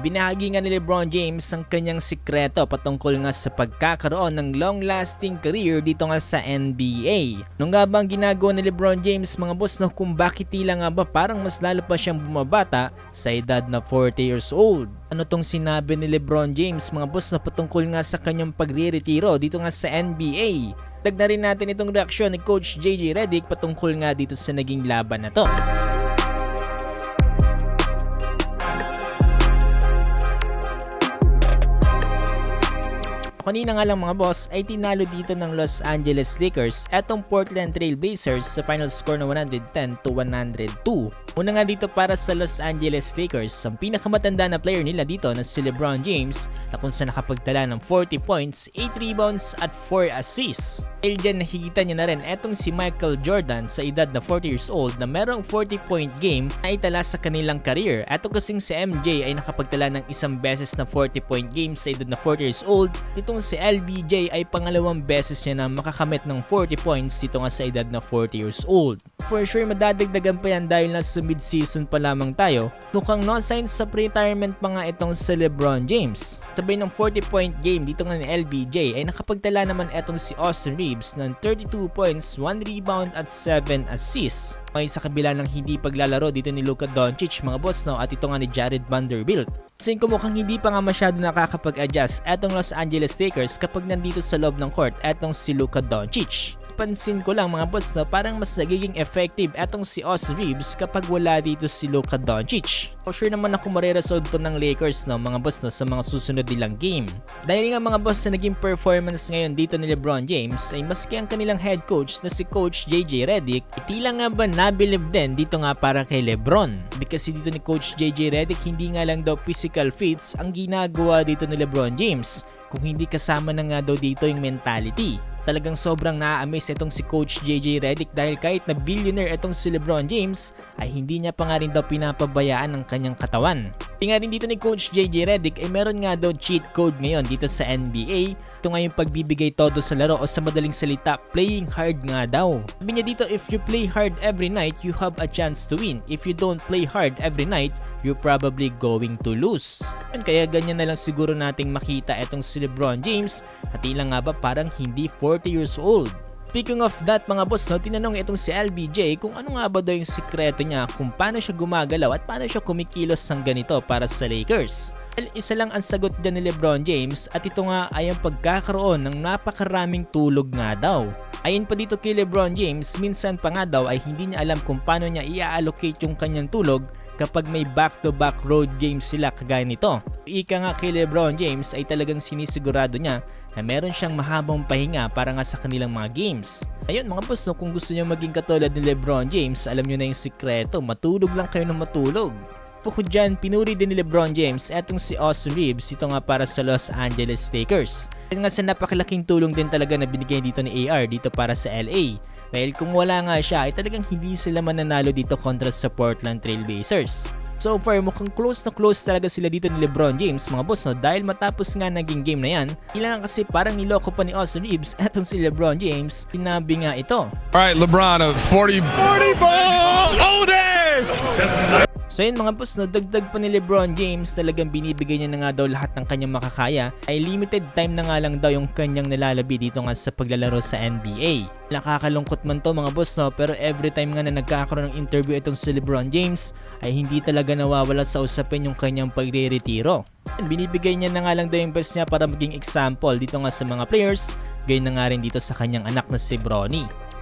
Ibinahagi nga ni LeBron James ang kanyang sikreto patungkol nga sa pagkakaroon ng long-lasting career dito nga sa NBA. Nung nga bang ginagawa ni LeBron James mga boss no, kung bakit tila nga ba parang mas lalo pa siyang bumabata sa edad na 40 years old. Ano tong sinabi ni LeBron James mga boss no, patungkol nga sa kanyang pagre-retiro dito nga sa NBA. Dagdag na rin natin itong reaksyon ni Coach JJ Redick patungkol nga dito sa naging laban na to. Kanina nga lang mga boss ay tinalo dito ng Los Angeles Lakers etong Portland Trail Blazers sa final score na 110-102. Una nga dito para sa Los Angeles Lakers, ang pinakamatanda na player nila dito na si LeBron James na kung saan nakapagtala ng 40 points, 8 rebounds at 4 assists. Dahil dyan nakikita niya na rin etong si Michael Jordan sa edad na 40 years old na merong 40-point game na itala sa kanilang career. Eto kasing si MJ ay nakapagtala ng isang beses na 40-point game sa edad na 40 years old. Itong si LBJ ay pangalawang beses niya na makakamit ng 40 points dito nga sa edad na 40 years old. For sure madadagdagan pa yan dahil nasa mid-season pa lamang tayo. Mukhang no signs sa retirement pa nga itong si LeBron James. Sabay ng 40-point game dito nga ni LBJ ay nakapagtala naman etong si Austin Reeves ng 32 points, 1 rebound at 7 assists. May sa kabila ng hindi paglalaro dito ni Luka Doncic mga boss no, at ito nga ni Jared Vanderbilt. Kasi mukhang hindi pa nga masyado nakakapag-adjust etong Los Angeles Lakers kapag nandito sa loob ng court etong si Luka Doncic. Pansin ko lang mga boss no, parang mas nagiging effective etong si Austin Reeves kapag wala dito si Luka Doncic. For sure naman ako mareresolve to ng Lakers no, mga boss no, sa mga susunod nilang game. Dahil nga mga boss sa naging performance ngayon dito ni LeBron James ay maski ang kanilang head coach na si Coach JJ Redick, tila nga ba nabilib din dito nga para kay LeBron. Because dito ni Coach JJ Redick hindi nga lang daw physical feats ang ginagawa dito ni LeBron James, kung hindi kasama na nga daw dito yung mentality. Talagang sobrang naa-amaze itong si Coach JJ Redick dahil kahit na billionaire itong si LeBron James ay hindi niya pa nga rin daw pinapabayaan ang kanyang katawan. Tingnan rin dito ni Coach JJ Redick ay meron nga daw cheat code ngayon dito sa NBA. Ito nga yung pagbibigay todo sa laro o sa madaling salita, playing hard nga daw. Sabi niya dito, if you play hard every night, you have a chance to win. If you don't play hard every night, you're probably going to lose. Kaya ganyan na lang siguro nating makita itong si LeBron James at tila nga ba parang hindi 40 years old. Speaking of that mga boss no, tinanong itong si LBJ kung ano nga ba daw yung sikreto niya kung paano siya gumagalaw at paano siya kumikilos ng ganito para sa Lakers. Well, isa lang ang sagot dyan ni LeBron James at ito nga ay ang pagkakaroon ng napakaraming tulog nga daw. Ayon pa dito kay LeBron James, minsan pa nga daw ay hindi niya alam kung paano niya i-allocate yung kanyang tulog kapag may back-to-back road games sila kagaya nito. Ika nga kay LeBron James ay talagang sinisigurado niya na meron siyang mahabang pahinga para nga sa kanilang mga games. Ayun mga boss, no, kung gusto niyo maging katulad ni LeBron James, alam niyo na yung sikreto, matulog lang kayo ng matulog. Bukod dyan, pinuri din ni LeBron James etong si Austin Reeves, ito nga para sa Los Angeles Lakers. Dahil nga sa napakalaking tulong din talaga na binigay dito ni AR dito para sa LA. Dahil kung wala nga siya ay talagang hindi sila mananalo dito kontra sa Portland Trail Blazers. So far mukhang close na close talaga sila dito ni LeBron James mga boss no, dahil matapos nga naging game na yan, ilan kasi parang niloko pa ni Austin Reeves etong si LeBron James, sinabi nga ito. Alright LeBron, a 40 ball, Otis! So yun mga boss, no, dagdag pa ni LeBron James, talagang binibigay niya na nga daw lahat ng kanyang makakaya, ay limited time na nga lang daw yung kanyang nalalabi dito nga sa paglalaro sa NBA. Nakakalungkot man to mga boss no, pero every time nga na nagkakaroon ng interview itong si LeBron James ay hindi talaga nawawala sa usapin yung kanyang pagre-retiro. Binibigay niya na nga lang daw yung best niya para maging example dito nga sa mga players, gayon na nga rin dito sa kanyang anak na si Bronny.